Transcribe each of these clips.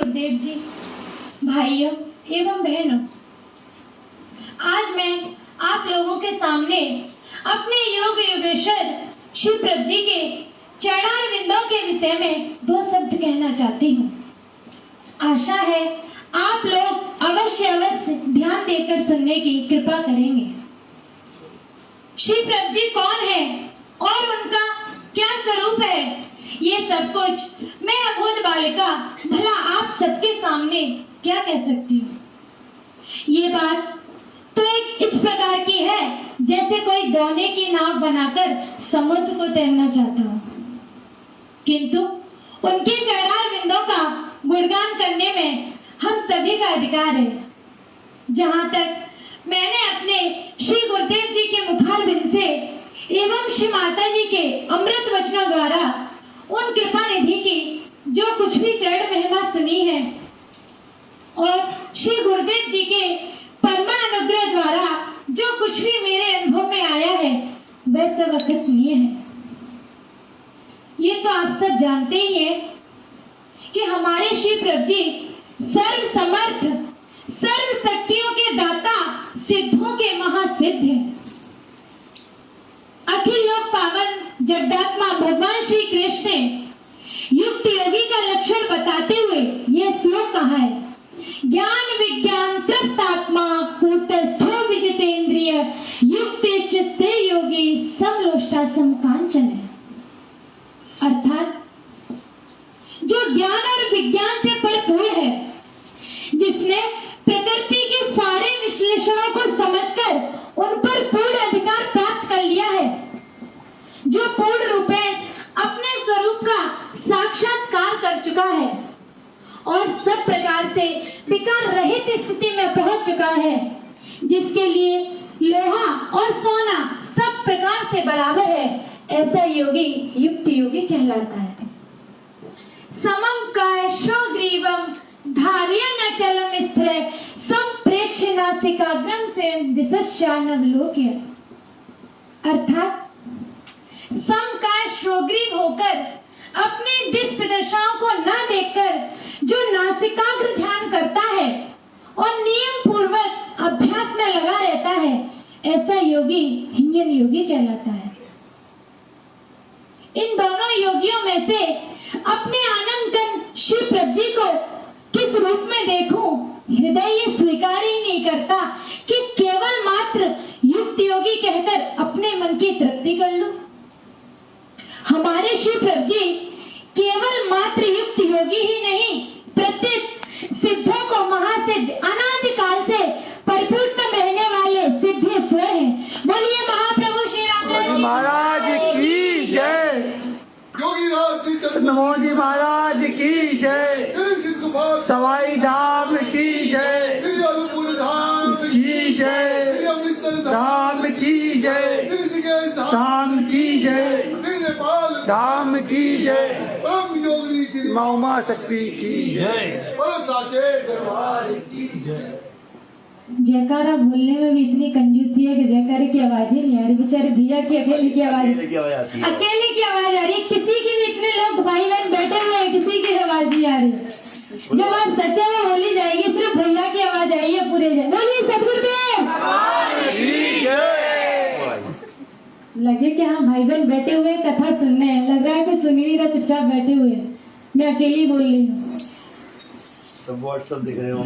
गुरुदेव जी, भाइयों एवं बहनों, आज मैं आप लोगों के सामने अपने योग योगेश्वर शिव प्रभु जी के चरणार विंदों के विषय में दो शब्द कहना चाहती हूँ। आशा है आप लोग अवश्य ध्यान देकर सुनने की कृपा करेंगे। शिव प्रभु जी कौन है और उनका क्या स्वरूप है, ये सब कुछ मैं अबोध बालिका भला आप सबके सामने क्या कह सकती हूँ। ये बात तो एक इस प्रकार की है जैसे कोई दोने की नाव बनाकर समुद्र को तैरना चाहता हो, किंतु उनके चरणार बिंदों का गुणगान करने में हम सभी का अधिकार है। जहाँ तक मैंने अपने श्री गुरुदेव जी के मुखार बिंद से एवं श्री माता जी के अमृत वचनों द्वारा उन कृपा निधि की जो कुछ भी चरण महिमा सुनी है और श्री गुरुदेव जी के परमा अनुग्रह द्वारा जो कुछ भी मेरे अनुभव में आया है वह सब अकथनीय है। ये तो आप सब जानते ही हैं कि हमारे श्री प्रभु जी सर्व समर्थ सर्व शक्तियों के दाता सिद्धों के महासिद्ध हैं। अखिल लोक पावन जगदात्मा भगवान श्री कृष्ण ने युक्त योगी का लक्षण बताते हुए यह श्लोक कहा है, ज्ञान विज्ञान तृप्त आत्मा कूटस्थो विजितेंद्रिय युक्ते चित्ते योगी समलोष्टा समकांचन है। अर्थात जो ज्ञान और विज्ञान से भरपूर है, जिसने प्रकृति के सारे विश्लेषणों को समझकर उन पर पूर्ण अधिकार प्राप्त कर लिया है, जो पूर्ण रूपे अपने स्वरूप का साक्षात्कार कर चुका है और सब प्रकार से विकार रहित स्थिति में पहुंच चुका है, जिसके लिए लोहा और सोना सब प्रकार से बराबर है, ऐसा योगी युक्त योगी कहलाता है। समम काय श्रोग्रीवम धार्यनचलम स्थिर संप्रेक्ष नासिकाग्रम स्वयं दिशश्चानवलोक्य। अर्थात समकाय श्रोग्रीव होकर अपने दिश प्रदर्शनों को न देखकर जो नासिकाग्र ध्यान करता है और नियम पूर्वक अभ्यास में लगा रहता है, ऐसा योगी हिंगन योगी कहलाता है। इन दोनों योगियों में से अपने आनंद कन श्री प्रभु जी को किस रूप में देखूं, हृदय ये स्वीकार ही नहीं करता कि केवल मात्र युक्त योगी कहकर अपने मन की तृप्ति कर लूं। हमारे श्री प्रभु जी केवल मात्र युक्त योगी ही नहीं, प्रत्येक सिद्धों को महासिद्ध अनादि काल से परिपूर्ण रहने वाले सिद्ध स्वयं हैं। बोलिए महाप्रभु श्री राम महाराज की जय, नमो जी महाराज की जय, सवाई धाम की जय, की जय, धाम की जय, धाम की जय, धाम की जय, मां उमा शक्ति की जय, साचे दरबार की जय। जयकारा बोलने में भी इतनी कंजूसी है कि जयकारे की आवाज ही नहीं आ रही। बेचारे भैया की अकेले की आवाज आती है, अकेले की आवाज आ रही है। किसी की भी इतने लोग भाई बहन बैठे हुए हैं, किसी की आवाज नहीं आ रही। जब आज सच्चे में होली जाएगी सिर्फ भैया की आवाज आई है पूरे जय। बोलिए सतगुरुदेव। लगे कि हाँ भाई बहन बैठे हुए कथा सुनने हैं, लग रहा है कि सुन ही नहीं रहा, चुपचाप बैठे हुए हैं। मैं अकेली बोल रही हूँ। सब दिख रहे हो।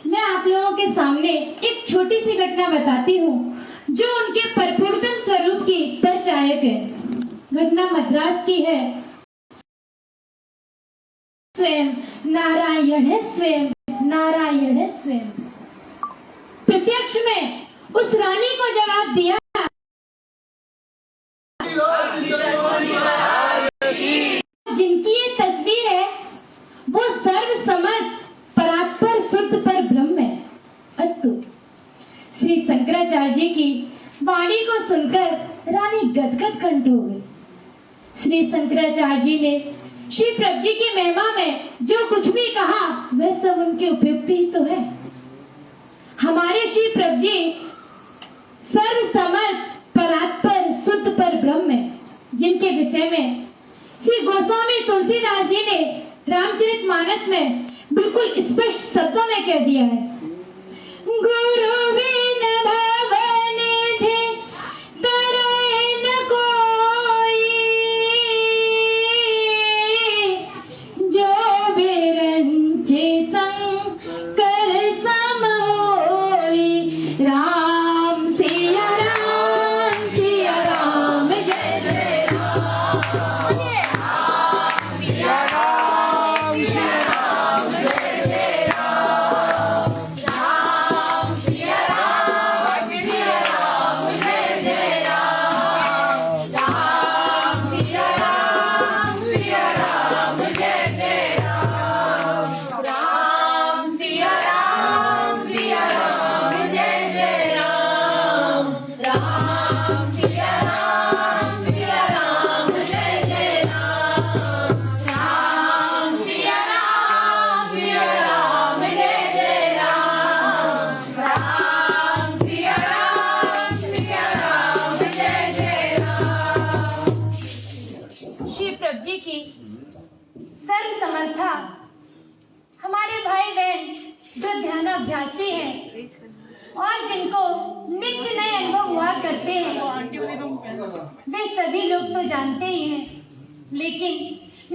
मैं आप लोगों के सामने एक छोटी सी घटना बताती हूँ जो उनके परिपूर्णतम स्वरूप की परिचायक है। घटना मद्रास की है। स्वयं नारायण है, स्वयं नारायण है, स्वयं प्रत्यक्ष में उस रानी को जवाब दिया, जिनकी ये तस्वीर है वो सर्व समर्थ परात्पर शुद्ध पर ब्रह्म है। अस्तु। श्री शंकराचार्य जी की वाणी को सुनकर रानी गदगद कंठ हो गई। श्री शंकराचार्य जी ने श्री प्रभु जी की महिमा में जो कुछ भी कहा वह सब उनके उपयुक्त ही तो है। हमारे श्री प्रभु जी सर्व समर्थ परात्पर शुद्ध पर ब्रह्म है, जिनके विषय में श्री गोस्वामी तुलसीदास जी ने रामचरितमानस में बिल्कुल स्पष्ट शब्दों में कह दिया है, गुरु बिन भवन थे तरय न कोई, जो बिरंचे शंकर सम होई। राम सिया राम जय जय राम। सिया राम जय जय राम। राम सिया राम जय जय राम। राम सिया राम जय जय राम। राम सिया राम जय जय राम। राम सिया राम जय जय राम। राम सिया राम जय जय राम। राम सिया राम जय जय राम। श्री प्रभु जी की सर्व समर्था हमारे भाई बहन जो ध्यानाभ्यासी हैं और जिनको नित्य नए अनुभव हुआ करते हैं, वे सभी लोग तो जानते ही हैं, लेकिन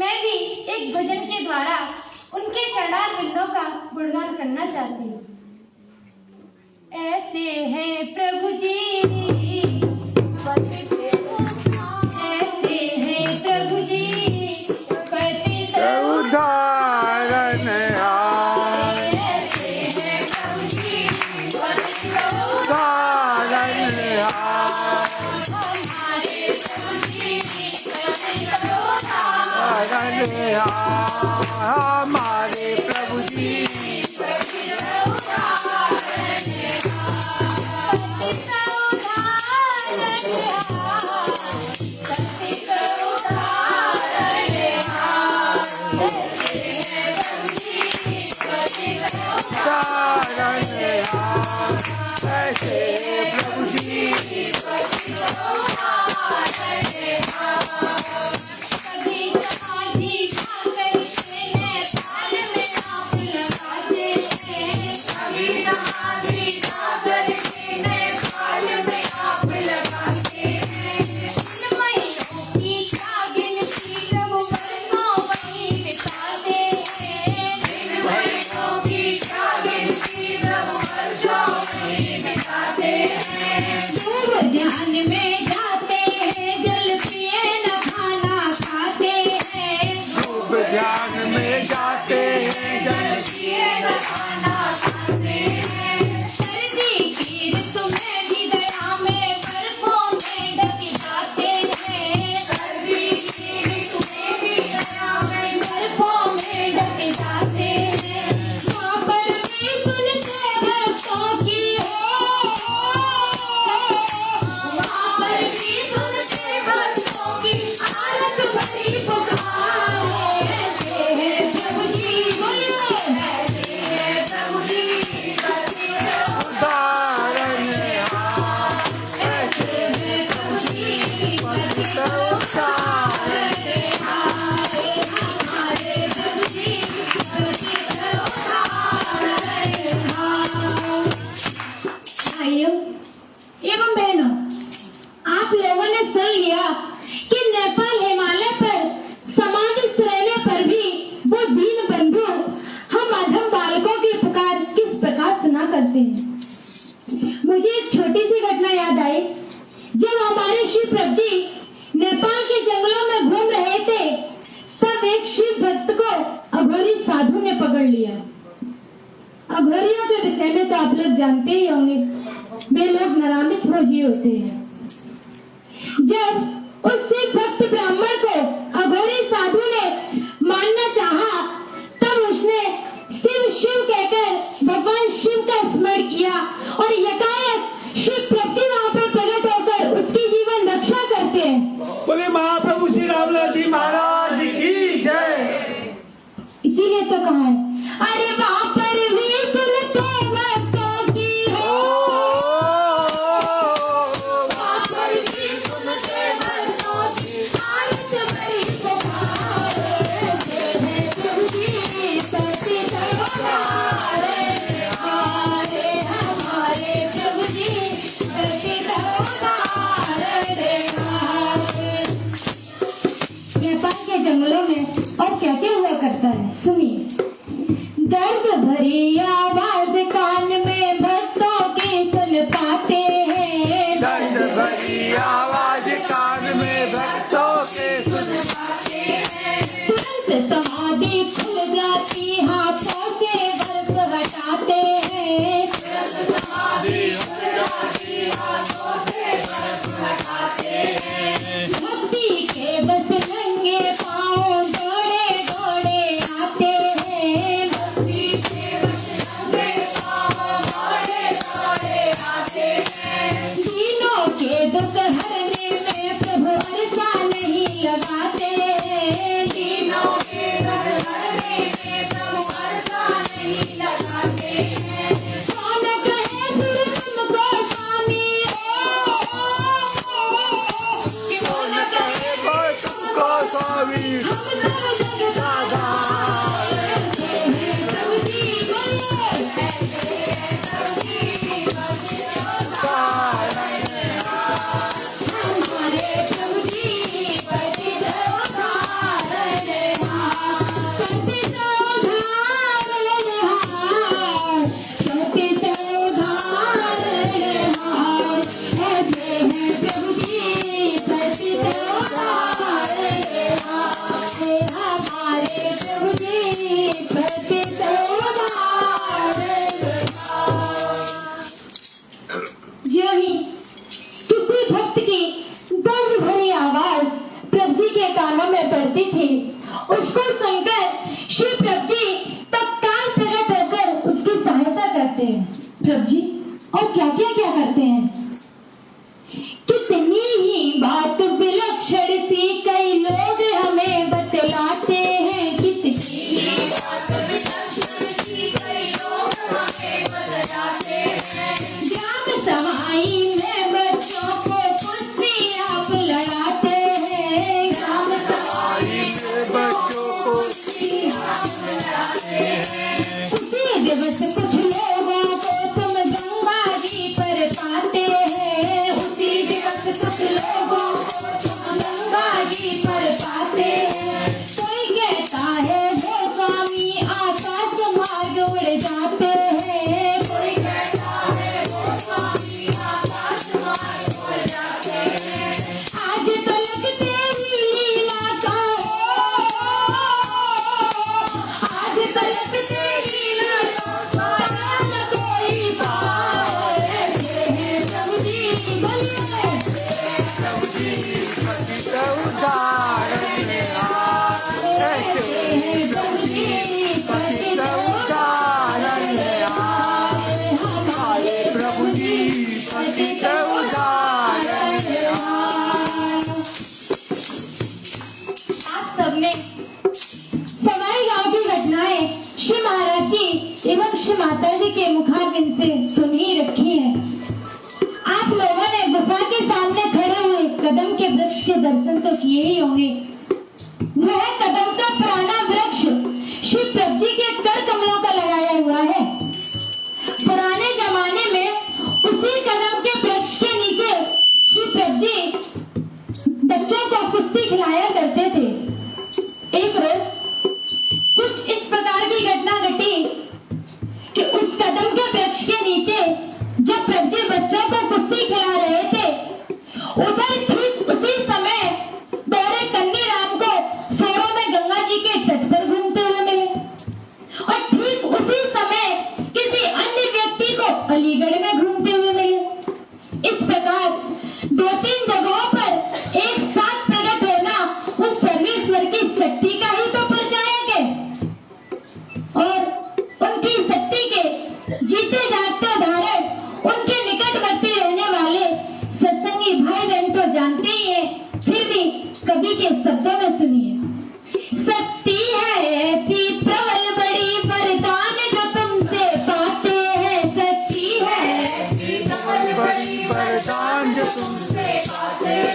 मैं भी एक भजन के द्वारा उनके चरणार बिंदों का गुणगान करना चाहती हूँ। ऐसे हैं प्रभु जी, ऐसे हैं प्रभु जी, पतित उद्धारण आए, ऐसे हैं प्रभु जी, उद्धारण आए, हमारे प्रभु जी, पतित उद्धारण उद्धारण आए, हमारे प्रभु जी। उद्धारण आए, ऐसे प्रभु जी। ध्यान में जाते हैं, जल पिए न खाना खाते हैं। खूब ध्यान में जाते हैं, जल पिए न खाना खाते हैं। सर्दी की ऋतु में भी दया में बर्फों में ढक जाते हैं। सर्दी की ऋतु में भी दया में बर्फों में ढक जाते हैं। वहाँ पर भी सुनते भक्तों की वहाँ पर भी सुनते भक्तों की आरत भरी पुकार। ऐसे हैं प्रभु जी, बोलिए ऐसे हैं प्रभु जी, उद्धारण आए, ऐसे हैं प्रभु जी। पतित उद्धारण हमारे प्रभु जी, भाइयों एवं बहनों, आप लोगों ने सुन लिया कि नेपाल हिमालय पर समाधिस्थ रहने पर भी वो दीन बंधु हम अधम बालकों की पुकार किस प्रकार सुना करते हैं। मुझे एक छोटी सी घटना याद आई। जब हमारे शिव प्रभु जी नेपाल के जंगलों में घूम रहे थे, तब एक शिव भक्त को अघोरी साधु ने पकड़ लिया। अघोरियों के विषय में तो आप लोग जानते ही होंगे, वे लोग निरामिष भोजी होते हैं। जब उस शिव भक्त ब्राह्मण को अघोरी साधु ने मारना चाहा, तब उसने शिव शिव कहकर भगवान शिव का स्मरण किया और यकायक शिव प्रभु वहां पर प्रकट होकर उसकी जीवन रक्षा करते हैं। बोले महाप्रभु श्री रामलाल जी महाराज की जय। इसीलिए तो कहा है, अरे वहां पर भी सुनते भक्तों की वहां पर भी सुनते भक्तों की आरत भरी पुकार। ऐसे हैं प्रभु आदि फूल जाती हाथों से वर्ष हटाते हैं। भक्ति के बस नंगे पाँव दौड़े दौड़े आते हैं। दीनों के दुख हरने में प्रभु वर्षा नहीं लगाते हैं। दीनों के दुख हरने में प्रभु वर्षा नहीं लगाते हैं। कौन कहे फिर तुमको स्वामी कौन कहे तुमको स्वामी हम सब जगदाधार हैं प्रभु जी हमारे प्रभु जी पतित उद्धारण हार, पतित उद्धारण हार, पतित उद्धारण हार। ऐसे हैं प्रभु जी पतित उद्धारण हार, हमारे प्रभु जी पतित उद्धारण हार। जो ही किसी भक्त की दर्द भरी आवाज प्रभु जी के कानों में पड़ती थी, उसको सुनकर श्री प्रभु जी तत्काल प्रकट होकर उसकी सहायता करते हैं। प्रभु जी और क्या क्या क्या करते हैं? कितनी ही बात विलक्षण सी कई लोग हमें बतलाते हैं। कितनी ही बात विलक्षण सी कई लोग हमें बतलाते हैं। ग्राम सभाई में बच्चों को कुश्ती आप लड़ाते हैं। ग्राम सभाई में बच्चों को आप लड़ाते हैं। उसी दिवस कुछ लोगों को तुम गंगा जी पर पाते हैं। उसी दिवस कुछ लोगों को तुम गंगा जी पर पाते हैं। कोई कहता है वो स्वामी आकाश मार्ग उड़ जाते हैं। कोई कहता है वो स्वामी आकाश मार्ग उड़ जाते हैं। आज तलक तेरी लीला का आज तलक तेरी लीला का न कोई पार। ऐसे हैं प्रभु जी बोलिए प्रभु जी पतित उद्धारण हार। ऐसे हैं प्रभु जी पतित उद्धारण हार। हमारे प्रभु जी पतित उद्धारण हार। आप सबने सवाई गांव की घटनाएं श्री महाराज जी एवं श्री माता जी के मुखारबिंद से सुन ही रखी है। आप लोगों ने गुफा के सामने खड़े हुए कदम के वृक्ष के दर्शन तो किए ही होंगे। वह कदम का पुराना वृक्ष श्री प्रभु जी के कर कमलों का लगाया हुआ है। पुराने जमाने में उसी कदम के वृक्ष के नीचे श्री प्रभु जी बच्चों को कुश्ती खिलाया करते थे। एक रोज कुछ इस प्रकार की घटना घटी कि उस कदम के वृक्ष के नीचे जब प्रभु जी बच्चों को कुश्ती खिला रहे थे, उधर ठीक उसी समय दौड़े कन्नी राम को सौरों में गंगा जी के तट पर घूमते हुए मिले और ठीक उसी समय किसी अन्य व्यक्ति को अलीगढ़ में घूमते हुए मिले। इस प्रकार दो तीन जगहों पर एक साथ प्रकट होना उस सर्वेश्वर की शक्ति का ही तो परिचायक है और उनकी शक्ति के जीते जागते उदाहरण उनके निकटवर्ती रहने वाले सत्संगी भाई बहन तो जानते ही हैं, फिर भी कवि के शब्दों में सुनिए। शक्ति है ऐसी प्रबल बड़ी वरदान जो तुमसे पाते हैं। शक्ति है ऐसी प्रबल बड़ी वरदान जो तुमसे पाते हैं।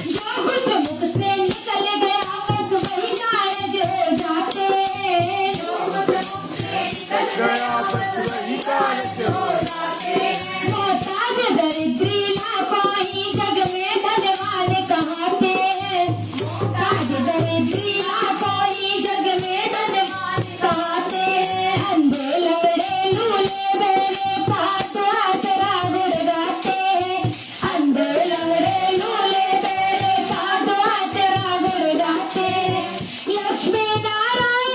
जो कुछ मुख से निकल गया बस वही कार्य हो जाते हैं। जो कुछ मुख से निकल गया बस वही कार्य हो जाते हैं। मोहताज दरिद्री लाखों ही जग में धनवान कहाते हैं। मोहताज दरिद्री लाखों ही जग में धनवान कहाते हैं। अंधे लंगड़े लूले बेड़े पास हाथ रागुड़ गाते हैं। अंधे लंगड़े लूले बेड़े पास हाथ रागुड़ गाते हैं। लक्ष्मी नारायण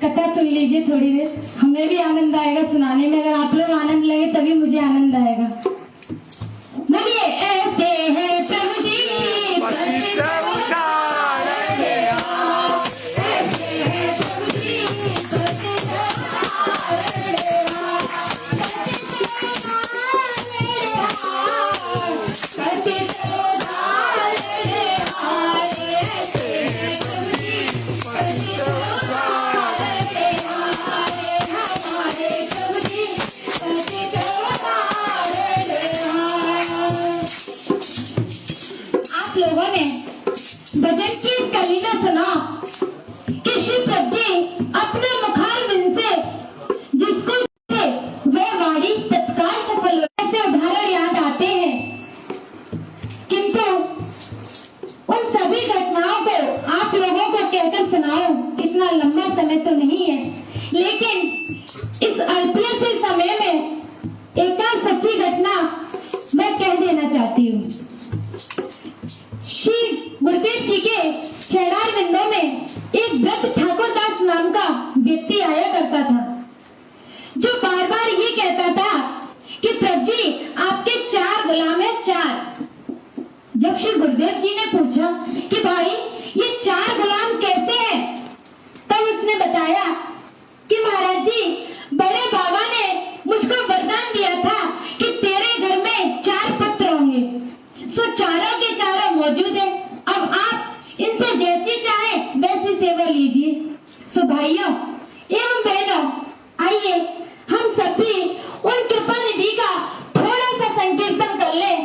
कथा सुन लीजिए थोड़ी देर, हमें भी आनंद आएगा सुनाने में। अगर आप लोग आनंद लगे तभी मुझे आनंद आएगा। बोलिए ऐसे है प्रभु जी पतित उद्धारण आओ, ऐसे है प्रभु जी पतित उद्धारण आओ, पतित उद्धारण आओ, ऐसे है प्रभु जी पतित उद्धारण आओ, हमारे प्रभु जी पतित उद्धारण आओ। आप लोगों ने भजन की कलीला सुना कि श्री प्रभु जी अपने मुखारबिंद से जिसको थे वह वाणी तत्काल सफल हो। ऐसे उदाहरण याद आते हैं, किंतु उन सभी घटनाओं को आप लोगों को कहकर सुनाऊं इतना लंबा समय तो नहीं है, लेकिन इस अल्पीय से समय में एक सच्ची घटना मैं कह देना चाहती हूँ। श्री गुरुदेव जी के चरणार बिंदों में एक वृद्ध ठाकुरदास नाम का व्यक्ति आया करता था, जो बार बार ये कहता था कि प्रभु जी आपके 4 गुलाम हैं 4। जब श्री गुरुदेव जी ने पूछा कि भाई ये 4 गुलाम कैसे हैं, तब उसने बताया कि महाराज जी बड़े बाबा ने मुझको वरदान दिया था कि तेरे घर में 4 पुत्र होंगे, सो चारों के चारों मौजूद है। अब आप इनसे जैसी चाहे वैसी सेवा लीजिए। सो भाइयों एवं बहनों, आइए हम सभी उन कृपा निधि का थोड़ा सा संकीर्तन कर लें,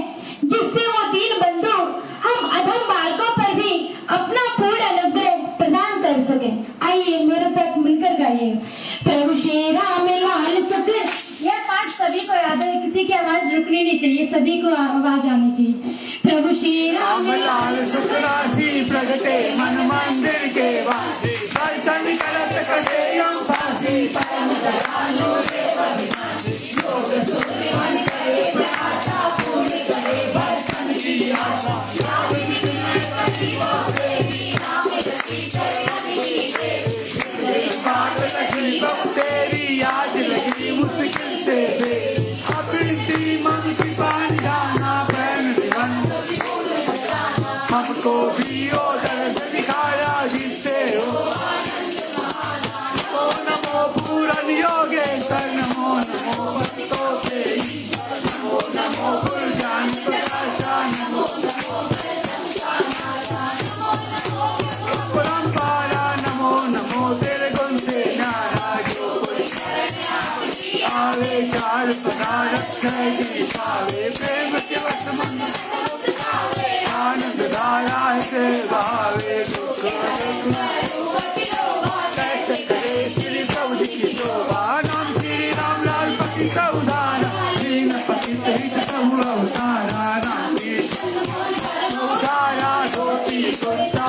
जिससे वो दीन बंधु हम अधम बालकों पर भी अपना पूर्ण अनुग्रह प्रदान कर सके। आइए मेरे साथ मिलकर गाइए। प्रभु श्री राम लाल सुख। यह पाठ सभी को याद है, किसी की आवाज रुकनी नहीं चाहिए, सभी को आवाज आनी चाहिए। प्रभु श्री राम लाल सुख राशि प्रगटे मन मंदिर के वासी, दर्शन करत कटे यम फांसी, परम दयालु देव अविनाशी, योग सूर्य मन करे प्रकाशा, पूर्ण करे दर्शन की आशा, लागे विघ्न कटी वो देवी, नाम रति चरण की देवी, बात लगी बब तेरी आज लगी मुश्किल से दे, अपनी मन की पानी दाना बहन निवन, हमको भी ओ दर्श दिखाया जिससे हो। ओ नमो पूरन योगेश्वर, नमो नमो भक्तों के नमो नमो गुरु ज्ञान प्रकाशा, नमो परम्परा, नमो नमो तेरे गुण से न्यारा जो आवे चार पदार्थ की पावे, प्रेम के वश मन आनंद धारा से भावे, दुख कैसे करे श्री प्रभु जी की शोभा, नाम श्री राम लाल पतित उद्धारा, दीन पतित हित प्रभु अवतारा, राम की उद्धारा धोती कुर्ता